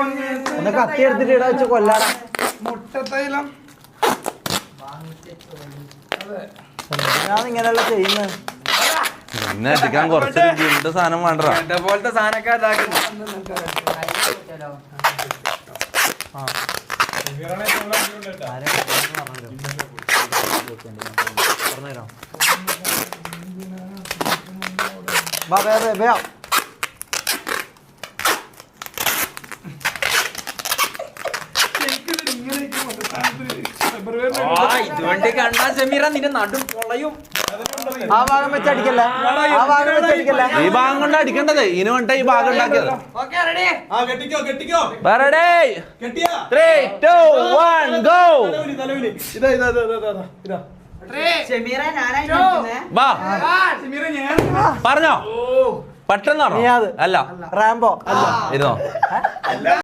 ഒന്ന് കത്തി എടുത്തിട്ട് ഇട വെച്ച് കൊല്ലാടാ. മുട്ടത്തൈലം ഞാൻ ഇങ്ങനെയല്ല ചെയ്യുന്നത്. പിന്നെ അടിക്കാൻ കുറച്ച് രുചിയുടെ സാധനം വേണ്ട പോലത്തെ സാധനമൊക്കെ ഇതാക്കുന്നു. ഇതുകൊണ്ട് കണ്ടാ സെമീറ നിന്റെ നടും പൊളയും. ആ ഭാഗം വെച്ചടിക്കല്ലേ, ആ ഭാഗം വെച്ചടിക്കല്ലേ. ഈ ഭാഗം കൊണ്ട് അടിക്കേണ്ടത് ഇതിന് വേണ്ട ഈ ഭാഗം ഉണ്ടാക്കിയത്. പറഞ്ഞോ പെട്ടെന്ന് അല്ല റാംബോ ഇരുന്നോ.